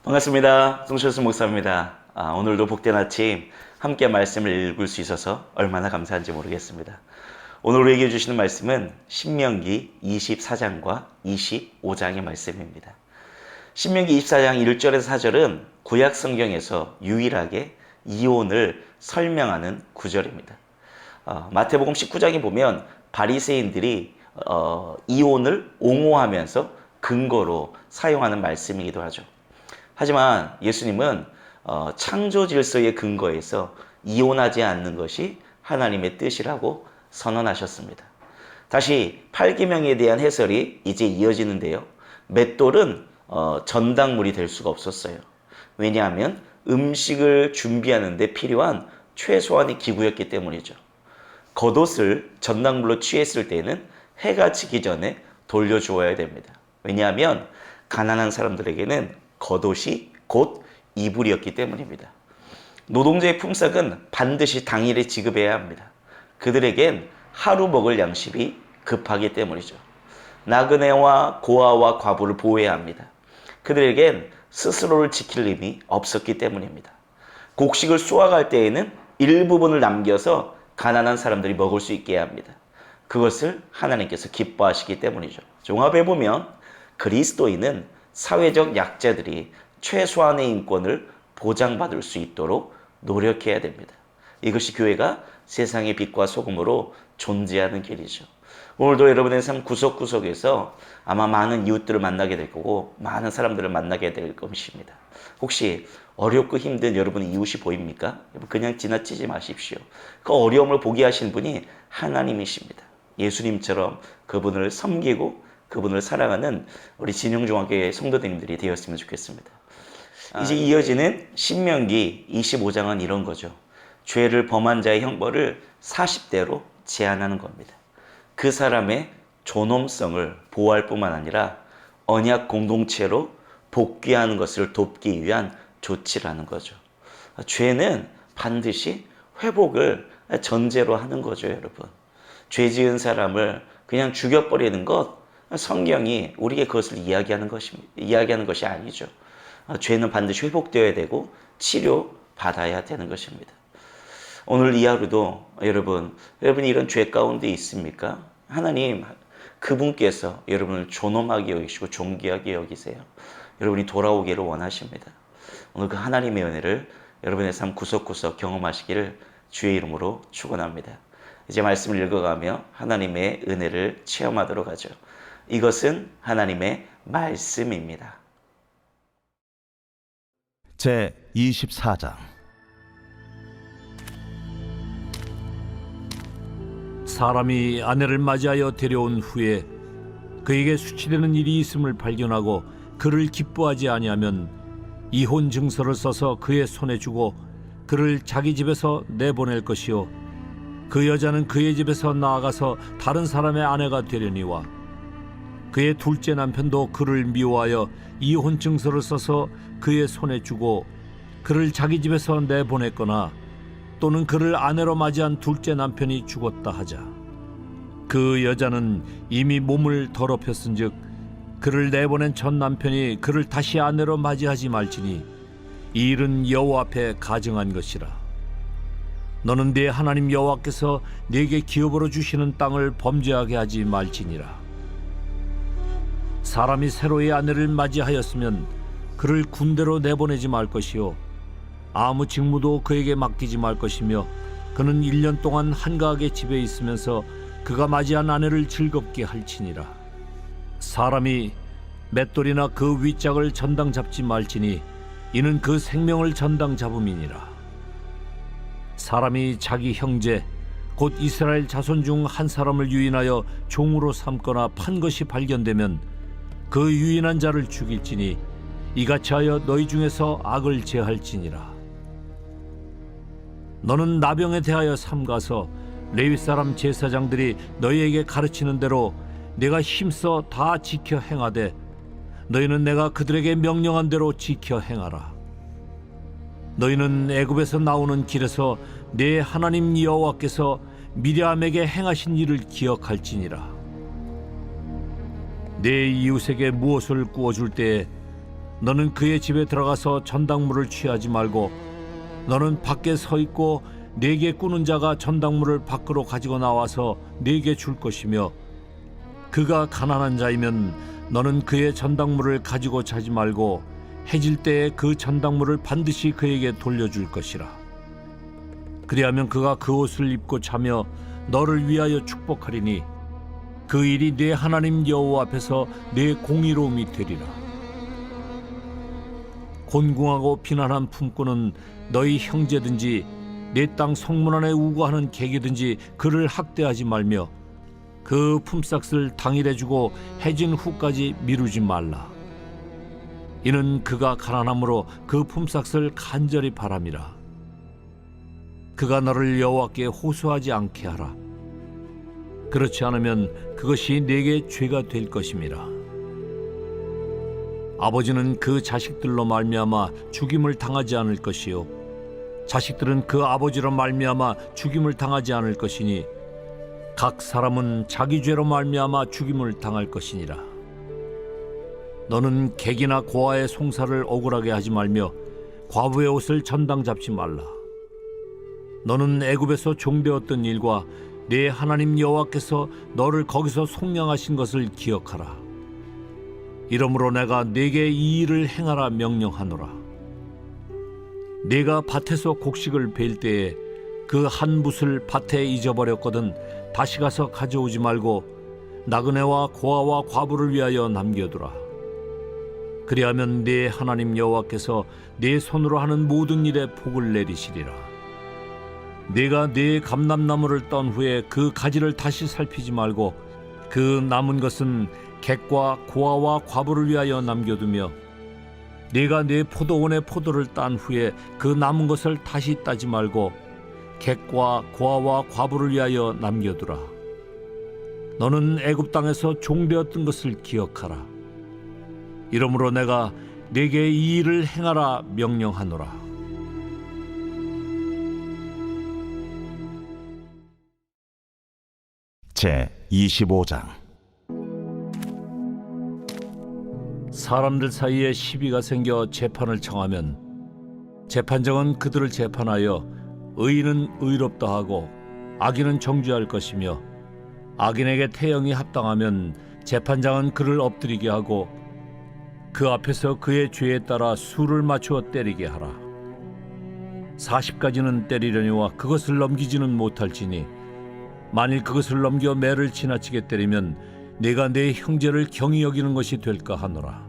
반갑습니다. 송철수 목사입니다. 오늘도 복된 아침 함께 말씀을 읽을 수 있어서 얼마나 감사한지 모르겠습니다. 오늘 우리에게 주시는 말씀은 신명기 24장과 25장의 말씀입니다. 신명기 24장 1절에서 4절은 구약 성경에서 유일하게 이혼을 설명하는 구절입니다. 마태복음 19장에 보면 바리새인들이 이혼을 옹호하면서 근거로 사용하는 말씀이기도 하죠. 하지만 예수님은 창조 질서의 근거에서 이혼하지 않는 것이 하나님의 뜻이라고 선언하셨습니다. 다시 8계명에 대한 해설이 이제 이어지는데요. 맷돌은 전당물이 될 수가 없었어요. 왜냐하면 음식을 준비하는 데 필요한 최소한의 기구였기 때문이죠. 겉옷을 전당물로 취했을 때는 해가 지기 전에 돌려주어야 됩니다. 왜냐하면 가난한 사람들에게는 겉옷이 곧 이불이었기 때문입니다. 노동자의 품삯은 반드시 당일에 지급해야 합니다. 그들에겐 하루 먹을 양식이 급하기 때문이죠. 나그네와 고아와 과부를 보호해야 합니다. 그들에겐 스스로를 지킬 힘이 없었기 때문입니다. 곡식을 쏘아갈 때에는 일부분을 남겨서 가난한 사람들이 먹을 수 있게 해야 합니다. 그것을 하나님께서 기뻐하시기 때문이죠. 종합해보면 그리스도인은 사회적 약자들이 최소한의 인권을 보장받을 수 있도록 노력해야 됩니다. 이것이 교회가 세상의 빛과 소금으로 존재하는 길이죠. 오늘도 여러분의 삶 구석구석에서 아마 많은 이웃들을 만나게 될 거고 많은 사람들을 만나게 될 것입니다. 혹시 어렵고 힘든 여러분의 이웃이 보입니까? 그냥 지나치지 마십시오. 그 어려움을 보게 하신 분이 하나님이십니다. 예수님처럼 그분을 섬기고 그분을 사랑하는 우리 진영중학교의 성도님들이 되었으면 좋겠습니다. 이제 이어지는 신명기 25장은 이런 거죠. 죄를 범한 자의 형벌을 40대로 제한하는 겁니다. 그 사람의 존엄성을 보호할 뿐만 아니라 언약 공동체로 복귀하는 것을 돕기 위한 조치라는 거죠. 죄는 반드시 회복을 전제로 하는 거죠, 여러분. 죄 지은 사람을 그냥 죽여버리는 것, 성경이 우리에게 그것을 이야기하는 것이 아니죠. 죄는 반드시 회복되어야 되고 치료받아야 되는 것입니다. 오늘 이 하루도 여러분이 이런 죄 가운데 있습니까? 하나님, 그분께서 여러분을 존엄하게 여기시고 존귀하게 여기세요. 여러분이 돌아오기를 원하십니다. 오늘 그 하나님의 은혜를 여러분의 삶 구석구석 경험하시기를 주의 이름으로 축원합니다. 이제 말씀을 읽어가며 하나님의 은혜를 체험하도록 하죠. 이것은 하나님의 말씀입니다. 제 24장. 사람이 아내를 맞이하여 데려온 후에 그에게 수치되는 일이 있음을 발견하고 그를 기뻐하지 아니하면 이혼 증서를 써서 그의 손에 주고 그를 자기 집에서 내보낼 것이요 그 여자는 그의 집에서 나아가서 다른 사람의 아내가 되려니와 그의 둘째 남편도 그를 미워하여 이혼 증서를 써서 그의 손에 주고 그를 자기 집에서 내보냈거나 또는 그를 아내로 맞이한 둘째 남편이 죽었다 하자. 그 여자는 이미 몸을 더럽혔은즉 그를 내보낸 첫 남편이 그를 다시 아내로 맞이하지 말지니 이 일은 여호와 앞에 가증한 것이라. 너는 네 하나님 여호와께서 네게 기업으로 주시는 땅을 범죄하게 하지 말지니라. 사람이 새로의 아내를 맞이하였으면 그를 군대로 내보내지 말 것이요 아무 직무도 그에게 맡기지 말 것이며 그는 1년 동안 한가하게 집에 있으면서 그가 맞이한 아내를 즐겁게 할지니라. 사람이 맷돌이나 그 윗짝을 전당 잡지 말지니 이는 그 생명을 전당 잡음이니라. 사람이 자기 형제 곧 이스라엘 자손 중 한 사람을 유인하여 종으로 삼거나 판 것이 발견되면 그 유인한 자를 죽일지니 이같이 하여 너희 중에서 악을 제할지니라. 너는 나병에 대하여 삼가서 레위 사람 제사장들이 너희에게 가르치는 대로 내가 힘써 다 지켜 행하되 너희는 내가 그들에게 명령한 대로 지켜 행하라. 너희는 애굽에서 나오는 길에서 네 하나님 여호와께서 미리암에게 행하신 일을 기억할지니라. 내 이웃에게 무엇을 구워줄 때에 너는 그의 집에 들어가서 전당물을 취하지 말고 너는 밖에 서 있고 네게 꾸는 자가 전당물을 밖으로 가지고 나와서 네게 줄 것이며 그가 가난한 자이면 너는 그의 전당물을 가지고 자지 말고 해질 때에 그 전당물을 반드시 그에게 돌려줄 것이라. 그리하면 그가 그 옷을 입고 자며 너를 위하여 축복하리니 그 일이 네 하나님 여호와 앞에서 네 공의로움이 되리라. 곤궁하고 비난한 품꾼은 너희 형제든지 내 땅 성문 안에 우거하는 객이든지 그를 학대하지 말며 그 품삯을 당일에 주고 해진 후까지 미루지 말라. 이는 그가 가난함으로 그 품삯을 간절히 바람이라. 그가 너를 여호와께 호소하지 않게 하라. 그렇지 않으면 그것이 네게 죄가 될 것임이라. 아버지는 그 자식들로 말미암아 죽임을 당하지 않을 것이요 자식들은 그 아버지로 말미암아 죽임을 당하지 않을 것이니 각 사람은 자기 죄로 말미암아 죽임을 당할 것이니라. 너는 객이나 고아의 송사를 억울하게 하지 말며 과부의 옷을 전당 잡지 말라. 너는 애굽에서 종되었던 일과 네 하나님 여호와께서 너를 거기서 속량하신 것을 기억하라. 이러므로 내가 네게 이 일을 행하라 명령하노라. 네가 밭에서 곡식을 벨 때에 그 한 붓을 밭에 잊어버렸거든 다시 가서 가져오지 말고 나그네와 고아와 과부를 위하여 남겨두라. 그리하면 네 하나님 여호와께서 네 손으로 하는 모든 일에 복을 내리시리라. 네가 네 감람나무를 떤 후에 그 가지를 다시 살피지 말고 그 남은 것은 객과 고아와 과부를 위하여 남겨두며 네가 네 포도원의 포도를 딴 후에 그 남은 것을 다시 따지 말고 객과 고아와 과부를 위하여 남겨두라. 너는 애굽 땅에서 종되었던 것을 기억하라. 이러므로 내가 네게 이 일을 행하라 명령하노라. 제 25장. 사람들 사이에 시비가 생겨 재판을 청하면 재판장은 그들을 재판하여 의인은 의롭다 하고 악인은 정죄할 것이며 악인에게 태형이 합당하면 재판장은 그를 엎드리게 하고 그 앞에서 그의 죄에 따라 수를 맞추어 때리게 하라. 40가지는 때리려니와 그것을 넘기지는 못할지니 만일 그것을 넘겨 매를 지나치게 때리면 내가 내 형제를 경히 여기는 것이 될까 하노라.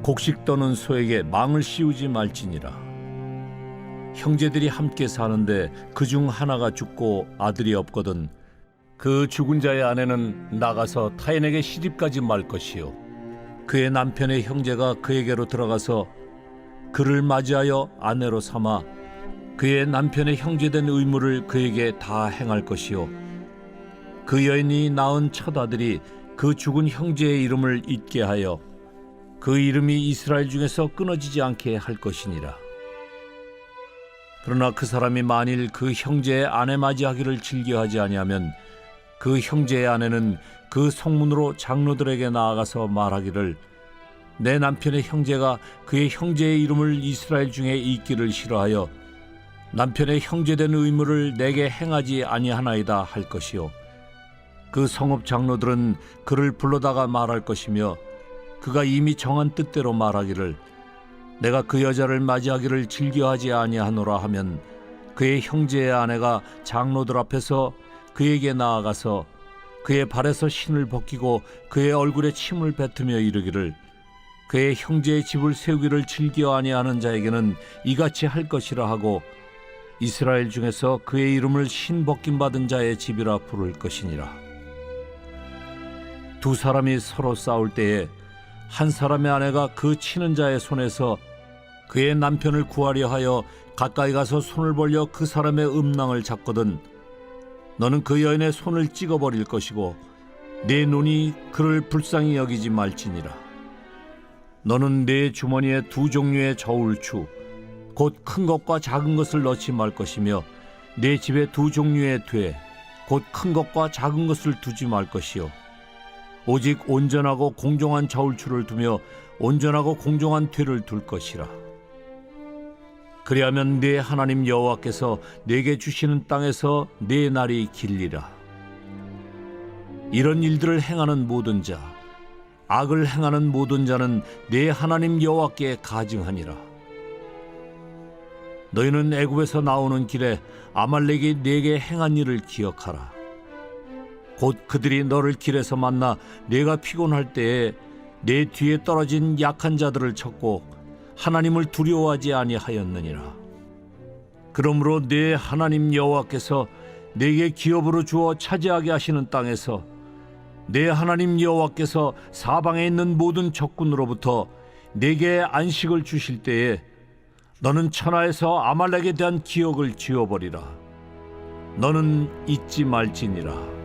곡식 떠는 소에게 망을 씌우지 말지니라. 형제들이 함께 사는데 그중 하나가 죽고 아들이 없거든 그 죽은 자의 아내는 나가서 타인에게 시집가지 말 것이요 그의 남편의 형제가 그에게로 들어가서 그를 맞이하여 아내로 삼아 그의 남편의 형제된 의무를 그에게 다 행할 것이요 그 여인이 낳은 첫 아들이 그 죽은 형제의 이름을 잊게 하여 그 이름이 이스라엘 중에서 끊어지지 않게 할 것이니라. 그러나 그 사람이 만일 그 형제의 아내 맞이하기를 즐겨하지 아니하면 그 형제의 아내는 그 성문으로 장로들에게 나아가서 말하기를 내 남편의 형제가 그의 형제의 이름을 이스라엘 중에 잊기를 싫어하여 남편의 형제된 의무를 내게 행하지 아니하나이다 할 것이요 그 성읍 장로들은 그를 불러다가 말할 것이며 그가 이미 정한 뜻대로 말하기를 내가 그 여자를 맞이하기를 즐겨하지 아니하노라 하면 그의 형제의 아내가 장로들 앞에서 그에게 나아가서 그의 발에서 신을 벗기고 그의 얼굴에 침을 뱉으며 이르기를 그의 형제의 집을 세우기를 즐겨 아니하는 자에게는 이같이 할 것이라 하고 이스라엘 중에서 그의 이름을 신 벗김 받은 자의 집이라 부를 것이니라. 두 사람이 서로 싸울 때에 한 사람의 아내가 그 치는 자의 손에서 그의 남편을 구하려 하여 가까이 가서 손을 벌려 그 사람의 음낭을 잡거든 너는 그 여인의 손을 찍어버릴 것이고 내 눈이 그를 불쌍히 여기지 말지니라. 너는 내 주머니에 두 종류의 저울추 곧 큰 것과 작은 것을 넣지 말 것이며 내 집에 두 종류의 돼 곧 큰 것과 작은 것을 두지 말 것이요 오직 온전하고 공정한 저울추를 두며 온전하고 공정한 퇴를 둘 것이라. 그리하면 네 하나님 여호와께서 네게 주시는 땅에서 네 날이 길리라. 이런 일들을 행하는 모든 자, 악을 행하는 모든 자는 네 하나님 여호와께 가증하니라. 너희는 애굽에서 나오는 길에 아말렉이 네게 행한 일을 기억하라. 곧 그들이 너를 길에서 만나 네가 피곤할 때에 내 뒤에 떨어진 약한 자들을 쳤고 하나님을 두려워하지 아니하였느니라. 그러므로 네 하나님 여호와께서 네게 기업으로 주어 차지하게 하시는 땅에서 네 하나님 여호와께서 사방에 있는 모든 적군으로부터 네게 안식을 주실 때에 너는 천하에서 아말렉에 대한 기억을 지워버리라. 너는 잊지 말지니라.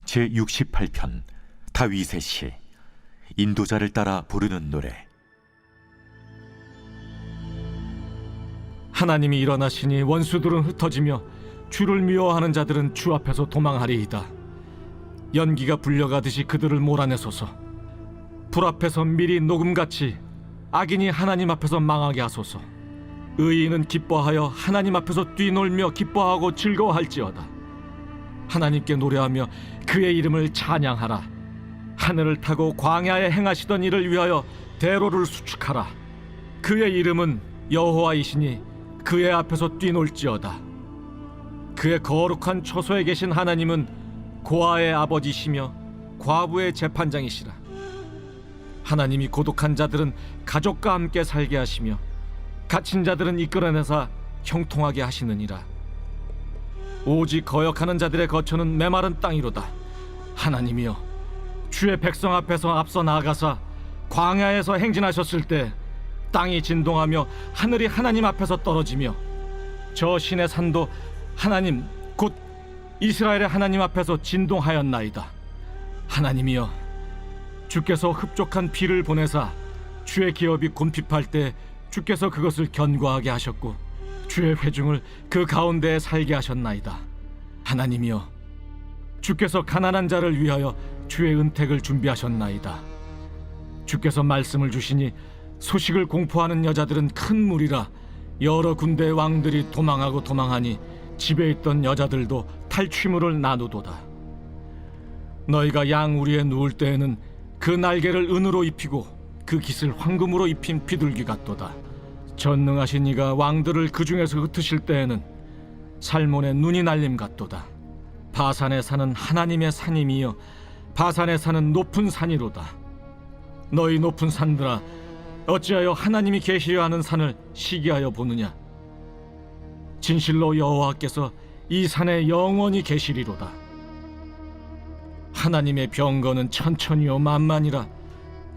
제68편 다윗의 시. 인도자를 따라 부르는 노래. 하나님이 일어나시니 원수들은 흩어지며 주를 미워하는 자들은 주 앞에서 도망하리이다. 연기가 불려가듯이 그들을 몰아내소서. 불 앞에서 밀이 녹음같이 악인이 하나님 앞에서 망하게 하소서. 의인은 기뻐하여 하나님 앞에서 뛰놀며 기뻐하고 즐거워할지어다. 하나님께 노래하며 그의 이름을 찬양하라. 하늘을 타고 광야에 행하시던 일을 위하여 대로를 수축하라. 그의 이름은 여호와이시니 그의 앞에서 뛰놀지어다. 그의 거룩한 처소에 계신 하나님은 고아의 아버지시며 과부의 재판장이시라. 하나님이 고독한 자들은 가족과 함께 살게 하시며 갇힌 자들은 이끌어내사 형통하게 하시느니라. 오직 거역하는 자들의 거처는 메마른 땅이로다. 하나님이여, 주의 백성 앞에서 앞서 나아가사 광야에서 행진하셨을 때 땅이 진동하며 하늘이 하나님 앞에서 떨어지며 저 신의 산도 하나님 곧 이스라엘의 하나님 앞에서 진동하였나이다. 하나님이여, 주께서 흡족한 비를 보내사 주의 기업이 곤핍할 때 주께서 그것을 견고하게 하셨고 주의 회중을 그 가운데에 살게 하셨나이다. 하나님이여, 주께서 가난한 자를 위하여 주의 은택을 준비하셨나이다. 주께서 말씀을 주시니 소식을 공포하는 여자들은 큰 무리라. 여러 군대의 왕들이 도망하고 도망하니 집에 있던 여자들도 탈취물을 나누도다. 너희가 양 우리에 누울 때에는 그 날개를 은으로 입히고 그 깃을 황금으로 입힌 비둘기 같도다. 전능하신 이가 왕들을 그 중에서 흩으실 때에는 살몬의 눈이 날림 같도다. 바산에 사는 하나님의 산임이여, 바산에 사는 높은 산이로다. 너희 높은 산들아, 어찌하여 하나님이 계시려 하는 산을 시기하여 보느냐. 진실로 여호와께서 이 산에 영원히 계시리로다. 하나님의 병거는 천천히요 만만이라.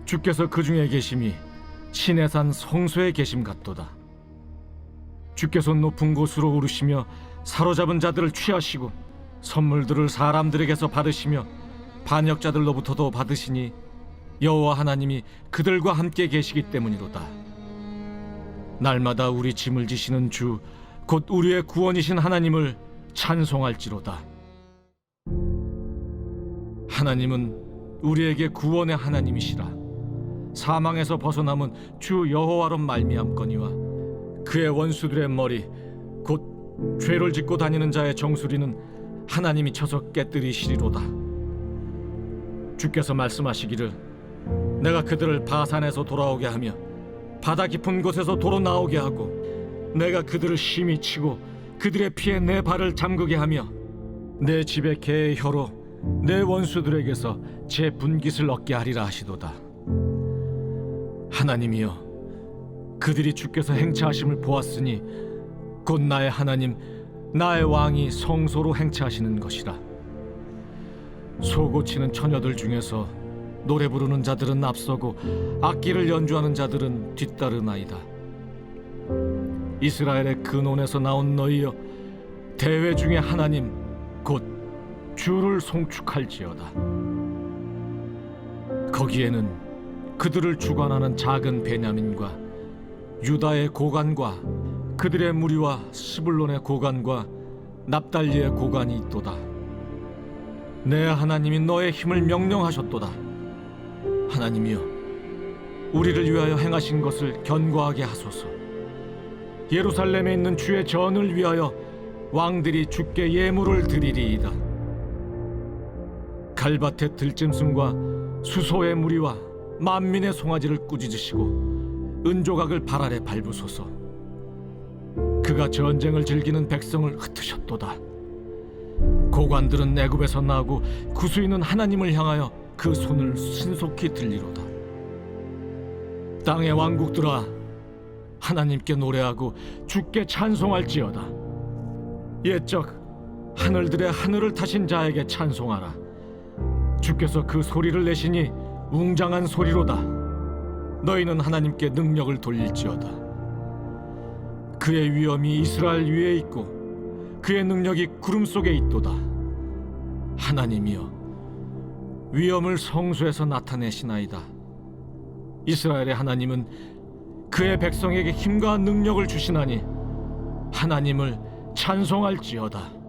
주께서 그 중에 계심이 신의 산 성소에 계심 같도다. 주께서 높은 곳으로 오르시며 사로잡은 자들을 취하시고 선물들을 사람들에게서 받으시며 반역자들로부터도 받으시니 여호와 하나님이 그들과 함께 계시기 때문이로다. 날마다 우리 짐을 지시는 주 곧 우리의 구원이신 하나님을 찬송할지로다. 하나님은 우리에게 구원의 하나님이시라. 사망에서 벗어남은 주 여호와로 말미암거니와 그의 원수들의 머리 곧 죄를 짓고 다니는 자의 정수리는 하나님이 쳐서 깨뜨리시리로다. 주께서 말씀하시기를 내가 그들을 바산에서 돌아오게 하며 바다 깊은 곳에서 도로 나오게 하고 내가 그들을 심히 치고 그들의 피에 내 발을 잠그게 하며 내 집의 개의 혀로 내 원수들에게서 제 분깃을 얻게 하리라 하시도다. 하나님이여, 그들이 주께서 행차하심을 보았으니 곧 나의 하나님 나의 왕이 성소로 행차하시는 것이라. 소고치는 처녀들 중에서 노래 부르는 자들은 앞서고 악기를 연주하는 자들은 뒤따르나이다. 이스라엘의 근원에서 나온 너희여, 대회 중에 하나님 곧 주를 송축할지어다. 거기에는 그들을 주관하는 작은 베냐민과 유다의 고관과 그들의 무리와 스불론의 고관과 납달리의 고관이 있도다. 내 하나님이 너의 힘을 명령하셨도다. 하나님이여, 우리를 위하여 행하신 것을 견고하게 하소서. 예루살렘에 있는 주의 전을 위하여 왕들이 주께 예물을 드리리이다. 갈밭의 들짐승과 수소의 무리와 만민의 송아지를 꾸짖으시고 은조각을 발 아래 밟으소서. 그가 전쟁을 즐기는 백성을 흩으셨도다. 고관들은 애굽에서 나고 구수인은 하나님을 향하여 그 손을 신속히 들리로다. 땅의 왕국들아, 하나님께 노래하고 주께 찬송할지어다. 옛적 하늘들의 하늘을 타신 자에게 찬송하라. 주께서 그 소리를 내시니 웅장한 소리로다. 너희는 하나님께 능력을 돌릴지어다. 그의 위엄이 이스라엘 위에 있고 그의 능력이 구름 속에 있도다. 하나님이여, 위엄을 성소에서 나타내시나이다. 이스라엘의 하나님은 그의 백성에게 힘과 능력을 주시나니 하나님을 찬송할지어다.